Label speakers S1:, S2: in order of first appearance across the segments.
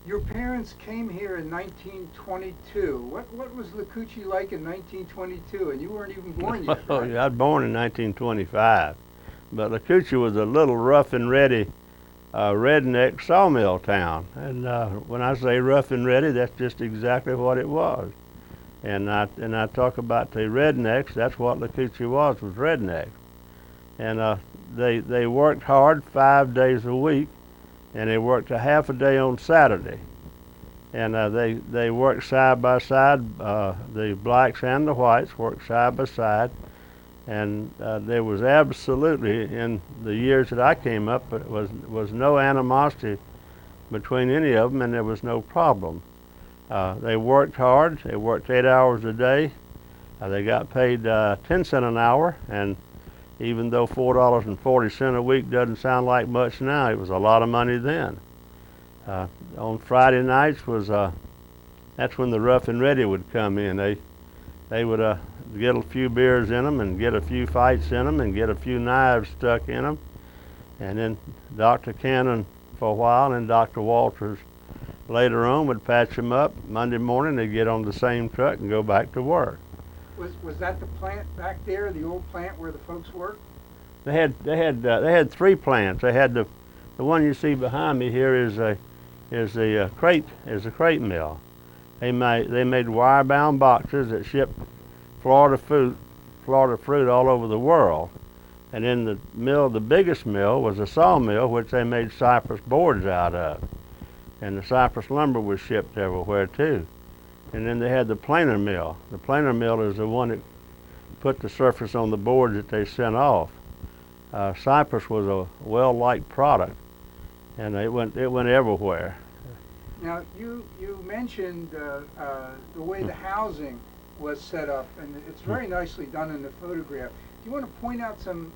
S1: Your parents came here in 1922. What was Lacoochee like in 1922? And you weren't even born yet,
S2: Oh,
S1: right?
S2: yeah, I was born in 1925, but Lacoochee was a little rough and ready redneck sawmill town. And when I say rough and ready, that's just exactly what it was. And I talk about the rednecks. That's what Lacoochee was rednecks. And they worked hard 5 days a week, and they worked a half a day on Saturday. And they worked side by side. The blacks and the whites worked side by side. And there was absolutely, in the years that I came up, it was no animosity between any of them, and there was no problem. They worked hard. They worked 8 hours a day. They got paid 10 cents an hour, and even though $4.40 a week doesn't sound like much now, it was a lot of money then. On Friday nights that's when the rough and ready would come in. They would get a few beers in them and get a few fights in them and get a few knives stuck in them. And then Dr. Cannon for a while and Dr. Walters later on would patch them up. Monday morning they'd get on the same truck and go back to work.
S1: Was that the plant back there, the old plant where the folks worked?
S2: They had three plants. They had the one you see behind me here is a crate mill. They made wire-bound boxes that shipped Florida fruit all over the world. And in the mill, the biggest mill was a sawmill, which they made cypress boards out of. And the cypress lumber was shipped everywhere too. And then they had the planer mill. The planer mill is the one that put the surface on the boards that they sent off. Cypress was a well-liked product, and it went everywhere.
S1: Now, you mentioned the way the housing was set up, and it's very nicely done in the photograph. Do you want to point out some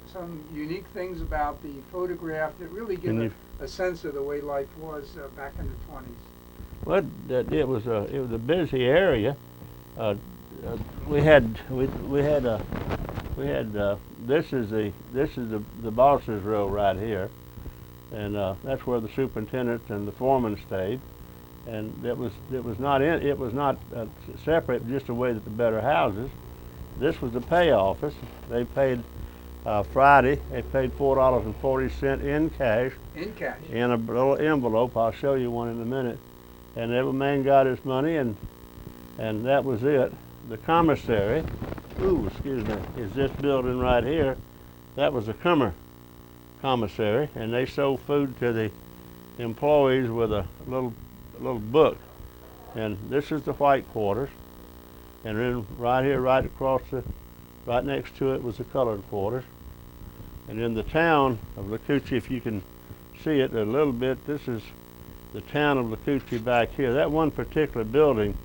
S1: unique things about the photograph that really give a sense of the way life was back in the 20s?
S2: Well, it was a busy area. We had this is the boss's row right here, and that's where the superintendent and the foreman stayed. And it was not separate, just the way that the better houses. This was the pay office. They paid Friday. They paid $4.40 in cash.
S1: In cash.
S2: In a little envelope. I'll show you one in a minute. And every man got his money, and that was it. The commissary, is this building right here. That was the commissary, and they sold food to the employees with a little book. And this is the white quarters, and then right here, right next to it was the colored quarters. And in the town of Lacoochee, if you can see it a little bit, this is the town of Lacoochee back here. That one particular building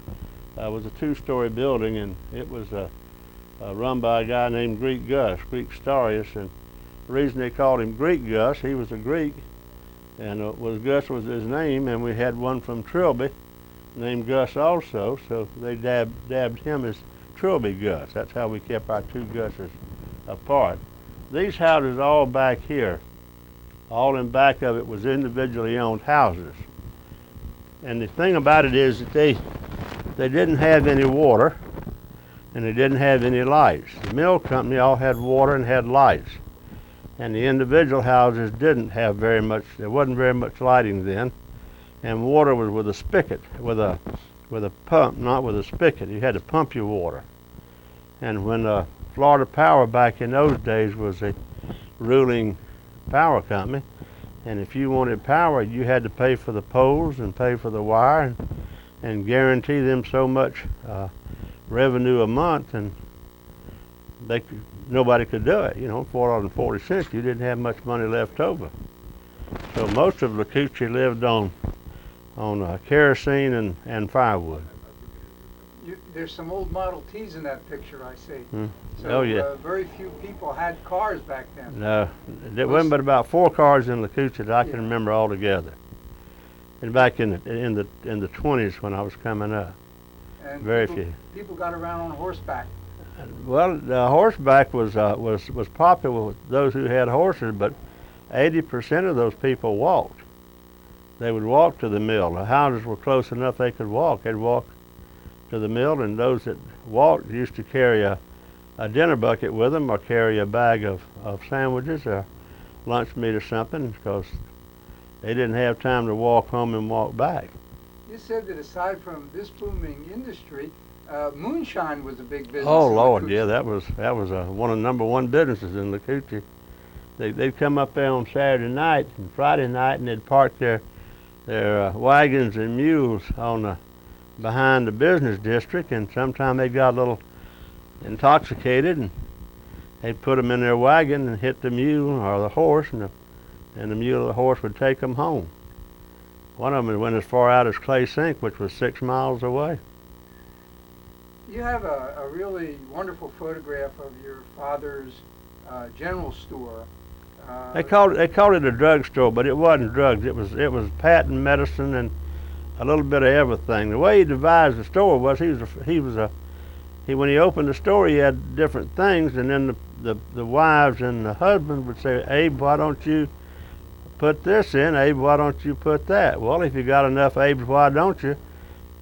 S2: was a two-story building, and it was run by a guy named Greek Starius. And the reason they called him Greek Gus, he was a Greek, and Gus was his name, and we had one from Trilby named Gus also, so they dabbed him as Trilby Gus. That's how we kept our two Gus's apart. These houses all back here, all in back of it was individually owned houses. And the thing about it is that they didn't have any water, and they didn't have any lights. The mill company all had water and had lights, and the individual houses didn't have very much. There wasn't very much lighting then, and water was with a spigot, with a pump, not with a spigot. You had to pump your water. And when Florida Power back in those days was a ruling power company, and if you wanted power, you had to pay for the poles and pay for the wire and guarantee them so much revenue a month, and nobody could do it. $4.40, you didn't have much money left over. So most of Lacoochee lived on kerosene and firewood.
S1: There's some old Model Ts in that picture, I see. So
S2: Oh yeah.
S1: Very few people had cars back then.
S2: No, there wasn't but about 4 cars in Lacoochee that I can remember altogether. And back in the 20s when I was coming up,
S1: And
S2: very few.
S1: People got around on horseback.
S2: Well, the horseback was popular with those who had horses, but 80% of those people walked. they would walk to the mill. The houses were close enough they could walk. They'd walk to the mill, and those that walked used to carry a dinner bucket with them, or carry a bag of sandwiches or lunch meat or something, because they didn't have time to walk home and walk back.
S1: You said that aside from this booming industry, moonshine was a big business.
S2: Oh
S1: in
S2: Lord,
S1: Lacoochee.
S2: yeah, that was one of the #1 businesses in Lacoochee. They'd come up there on Saturday night and Friday night, and they'd park their wagons and mules on behind the business district, and sometimes they got a little intoxicated, and they'd put them in their wagon and hit the mule or the horse, and the mule or the horse would take them home. One of them went as far out as Clay Sink, which was 6 miles away.
S1: You have a really wonderful photograph of your father's general store.
S2: They called it a drugstore, but it wasn't drugs. It was patent medicine and a little bit of everything. The way he devised the store was when he opened the store, he had different things, and then the wives and the husband would say, "Abe, why don't you put this in? Abe, why don't you put that?" Well, if you got enough Abes, why don't you?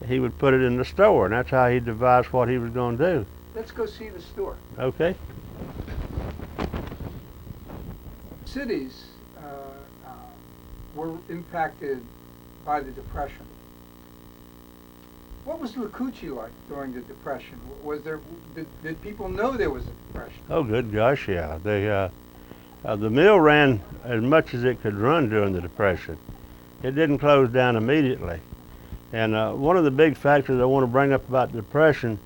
S2: He would put it in the store, and that's how he devised what he was going to do.
S1: Let's go see the store.
S2: Okay.
S1: Cities were impacted by the Depression. What was Lacoochee like during the Depression? Did people know there was a Depression?
S2: Oh, good gosh, yeah. The mill ran as much as it could run during the Depression. It didn't close down immediately. And one of the big factors I want to bring up about the Depression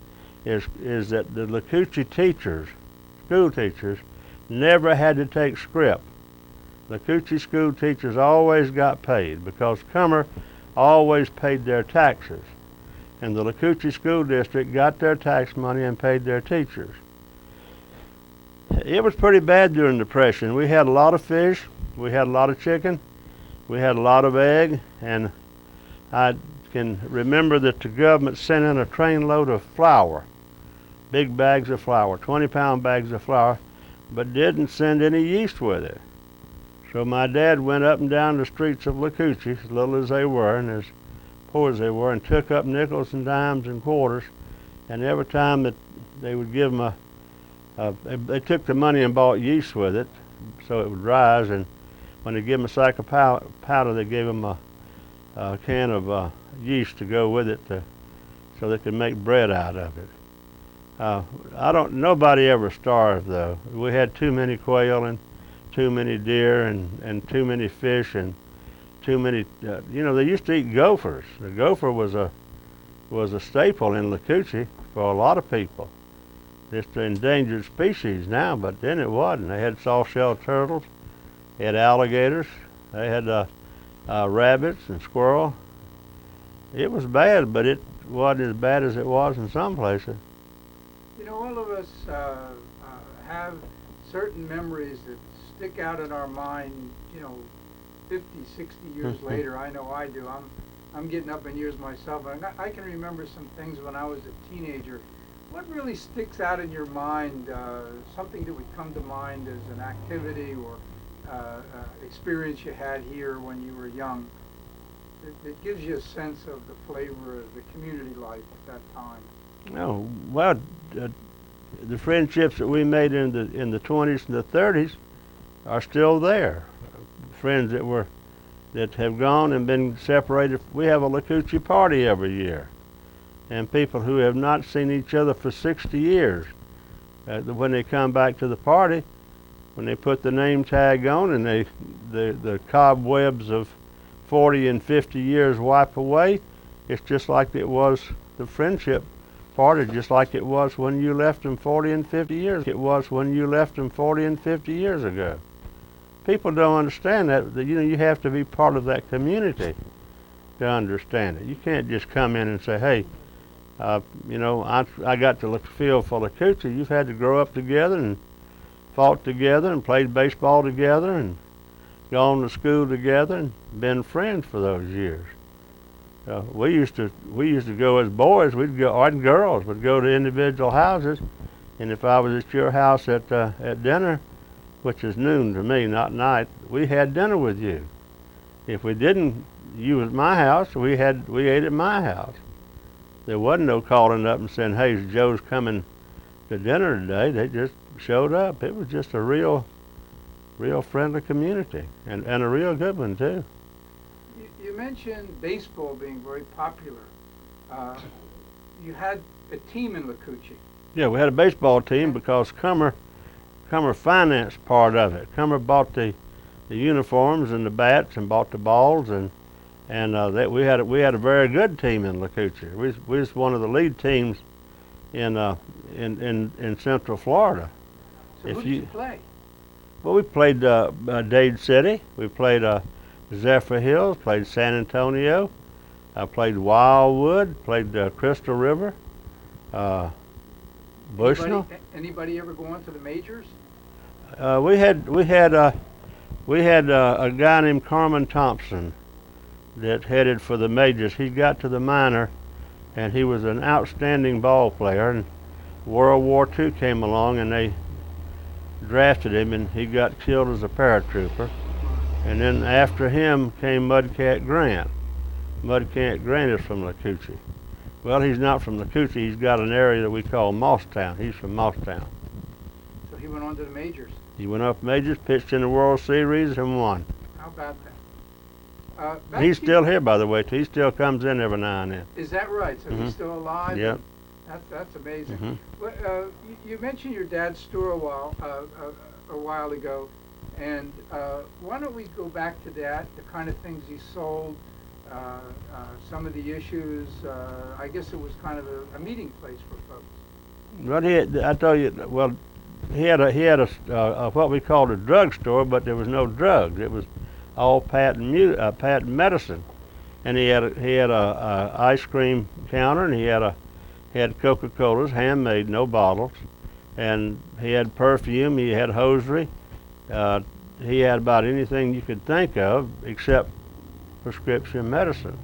S2: is that the Lacoochee teachers, school teachers, never had to take scrip. Lacoochee school teachers always got paid because Cummer always paid their taxes. And the Lacoochee School District got their tax money and paid their teachers. It was pretty bad during the Depression. We had a lot of fish, we had a lot of chicken, we had a lot of egg, and I can remember that the government sent in a trainload of flour, big bags of flour, 20-pound bags of flour, but didn't send any yeast with it. So my dad went up and down the streets of Lacoochee, as little as they were and as poor as they were, and took up nickels and dimes and quarters, and every time that they would give them they took the money and bought yeast with it so it would rise, and when they give them a sack of powder, they gave them a can of yeast to go with it so they could make bread out of it. Nobody ever starved though. We had too many quail and too many deer and too many fish and too many, they used to eat gophers. The gopher was a staple in Lacoochee for a lot of people. It's an endangered species now, but then it wasn't. They had soft-shelled turtles, they had alligators, they had rabbits and squirrel. It was bad, but it wasn't as bad as it was in some places.
S1: All of us have certain memories that stick out in our mind, 50, 60 years later. I know I do. I'm getting up in years myself, and I can remember some things when I was a teenager. What really sticks out in your mind, something that would come to mind as an activity or experience you had here when you were young, that gives you a sense of the flavor of the community life at that time?
S2: Oh, well, the friendships that we made in the 20s and the 30s are still there. Friends that have gone and been separated. We have a Lacoochee party every year, and people who have not seen each other for 60 years, when they come back to the party, when they put the name tag on and the cobwebs of 40 and 50 years wipe away, it's just like it was the friendship party, just like it was when you left them 40 and 50 years. It was when you left them 40 and 50 years ago. People don't understand that you have to be part of that community to understand it. You can't just come in and say, hey, I got to feel for Lacoochee. You've had to grow up together and fought together and played baseball together and gone to school together and been friends for those years. We used to go as boys. And girls would go to individual houses, and if I was at your house at dinner, which is noon to me, not night, we had dinner with you. If we didn't you was at my house, we ate at my house. There wasn't no calling up and saying, hey, Joe's coming to dinner today. They just showed up. It was just a real friendly community, and a real good one too.
S1: You mentioned baseball being very popular. You had a team in Lacoochee.
S2: Yeah, we had a baseball team because Cummer financed part of it. Cummer bought the uniforms and the bats and bought the balls, and that we had a very good team in Lacoochee. We was one of the lead teams in Central Florida.
S1: So who did you play?
S2: Well, we played Dade City. We played Zephyr Hills. Played San Antonio. I played Wildwood. Played Crystal River. Bushnell.
S1: Anybody ever go on to the majors?
S2: We had a guy named Carmen Thompson that headed for the majors. He got to the minor, and he was an outstanding ball player. And World War II came along, and they drafted him, and he got killed as a paratrooper. And then after him came Mudcat Grant. Mudcat Grant is from Lacoochee. Well, he's not from Lacoochee. He's got an area that we call Mosstown. He's from Mosstown.
S1: So he went on to the majors.
S2: He went up majors, pitched in the World Series, and won.
S1: How about that?
S2: He's still here, by the way, too. He still comes in every now and then.
S1: Is that right? So he's still alive?
S2: Yep.
S1: That's amazing. Well, you mentioned your dad's store a while ago, and why don't we go back to that? The kind of things he sold, some of the issues. I guess it was kind of a meeting place for folks.
S2: Well, I tell you, well, he had a what we called a drugstore, but there was no drugs. It was all patent medicine, and he had a ice cream counter, and he had Coca-Colas, handmade, no bottles, and he had perfume. He had hosiery. He had about anything you could think of except prescription medicine.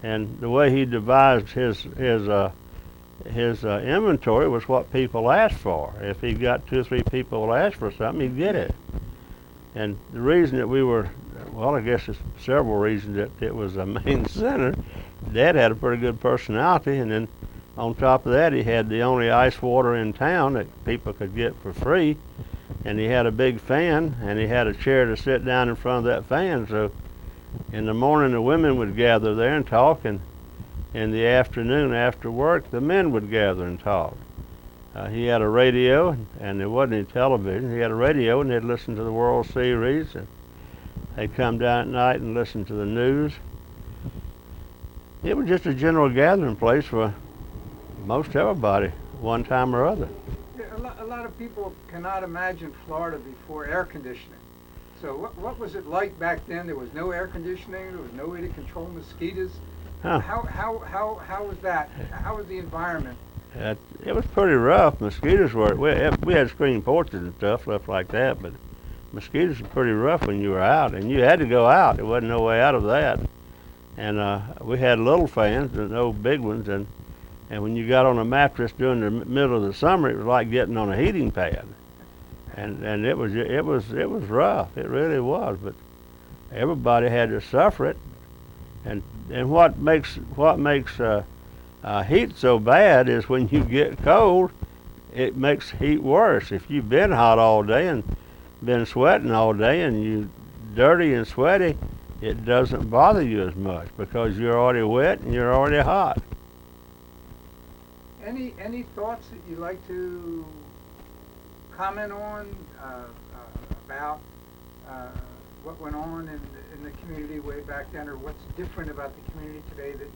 S2: And the way he devised his inventory was what people asked for. If he got 2 or 3 people ask for something, he'd get it. And the reason that we were, well, I guess there's several reasons that it was a main center. Dad had a pretty good personality, and then on top of that, he had the only ice water in town that people could get for free. And he had a big fan, and he had a chair to sit down in front of that fan. So in the morning, the women would gather there and talk, and in the afternoon after work, the men would gather and talk. He had a radio, and there wasn't any television. He had a radio, and they'd listen to the World Series, and they'd come down at night and listen to the news. It was just a general gathering place for most everybody, one time or other.
S1: Yeah, a lot of people cannot imagine Florida before air conditioning. So what was it like back then? There was no air conditioning. There was no way to control mosquitoes.
S2: Huh.
S1: How was that? How was the environment?
S2: It was pretty rough. Mosquitoes were, we had screen porches and stuff like that, but mosquitoes were pretty rough when you were out, and you had to go out. There wasn't no way out of that. And we had little fans, no big ones, and when you got on a mattress during the middle of the summer, it was like getting on a heating pad. And it was rough. It really was, but everybody had to suffer it. And what makes heat so bad is when you get cold, it makes heat worse. If you've been hot all day and been sweating all day and you dirty and sweaty, it doesn't bother you as much because you're already wet and you're already hot.
S1: Any thoughts that you'd like to comment on about what went on in the community way back then, or what's different about the community today that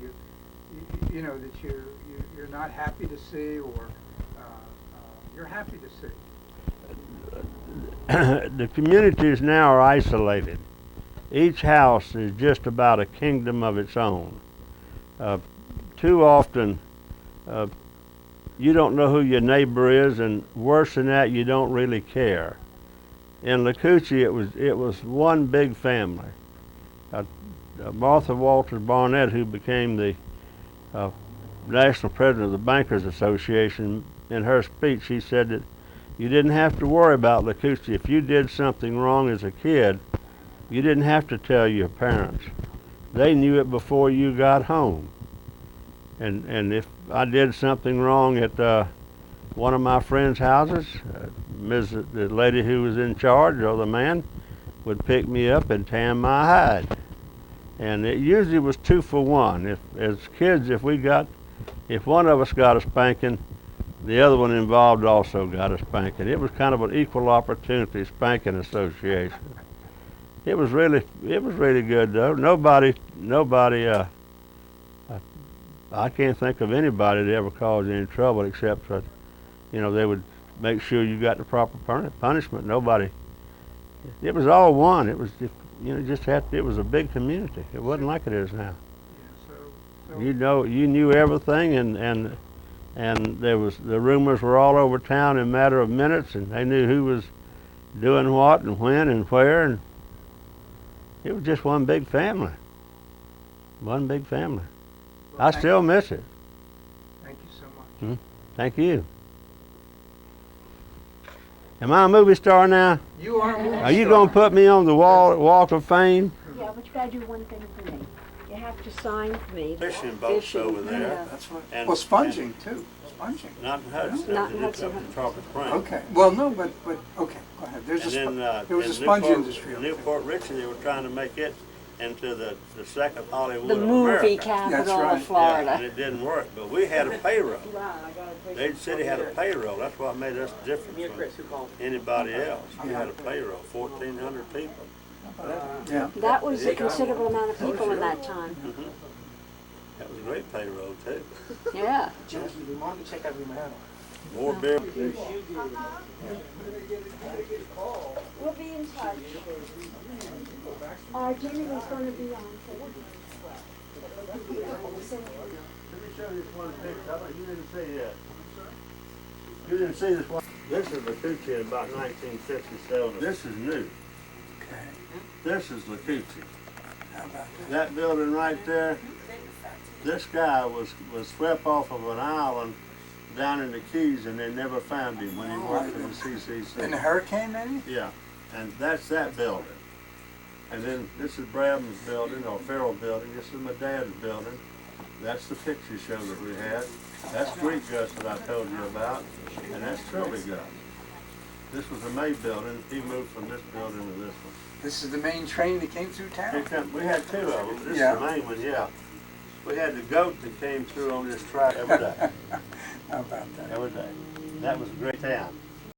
S1: you know that you're not happy to see, or you're happy to see?
S2: The communities now are isolated. Each house is just about a kingdom of its own. Too often, you don't know who your neighbor is, and worse than that, you don't really care. In Lacoochee, it was one big family. Martha Walters Barnett, who became the national president of the Bankers Association, in her speech, she said that you didn't have to worry about Lacoochee. If you did something wrong as a kid, you didn't have to tell your parents. they knew it before you got home. And if I did something wrong at one of my friends' houses, the lady who was in charge, or the man, would pick me up and tan my hide. And it usually was 2 for 1. If, as kids, if one of us got a spanking, the other one involved also got a spanking. It was kind of an equal opportunity spanking association. It was really good though. I can't think of anybody that ever caused any trouble except that, they would make sure you got the proper punishment. Nobody. It was all one. It was it was a big community. It wasn't like it is now.
S1: So
S2: You knew everything, and the rumors were all over town in a matter of minutes, and they knew who was doing what and when and where, and it was just one big family. One big family.
S1: well,
S2: I still miss it.
S1: Thank you so much.
S2: Thank you. Am I a movie star now?
S1: You are a movie
S2: Are you
S1: star.
S2: going to put me on the Walk of Fame?
S3: Yeah, but you gotta do one thing for me. You have to sign for me.
S2: Fishing boats over there.
S3: Yeah.
S1: That's right.
S2: And-
S1: Well, sponging too. Sponging.
S2: Not in Hudson.
S3: Not in
S2: it's
S3: Hudson.
S2: up in Tropic Springs.
S1: Okay. Well, no, but okay. Go ahead. There's
S2: And then
S1: there was a
S2: in
S1: sponge
S2: Newport,
S1: industry. up there.
S2: Newport Richie, they were trying to make it into the second Hollywood
S3: The
S2: of
S3: movie
S2: America.
S3: capital
S1: right.
S3: of Florida.
S2: Yeah, and it didn't work, but we had a payroll.
S3: Wow, I gotta take
S2: Dade City had a payroll. That's what made us different from anybody else. We had a payroll, 1,400 people.
S1: Yeah.
S3: That was a considerable amount of people in that time.
S2: That was a great payroll too.
S3: Yeah.
S2: More beer.
S3: We'll be in touch. Jenny was gonna be on.
S2: Let me show you this one picture. You didn't see it. You didn't see this one. This is Lacoochee in about 1957. This is new.
S1: Okay.
S2: This is Lacoochee.
S1: How about that?
S2: That building right there, this guy was swept off of an island down in the Keys, and they never found him when he worked for the CCC.
S1: In a hurricane, maybe?
S2: Yeah, and that's that building. And then this is Bradman's building, or Farrell building. This is my dad's building. That's the picture show that we had. That's Greek Gus that I told you about, and that's Trilby Gus. This was the May building. He moved from this building to this one.
S1: This is the main train that came through town?
S2: We had 2 of them. This
S1: Yeah.
S2: is the main one, yeah. We had the goat that came through on this track every day.
S1: How about that?
S2: Every day. That was a great town.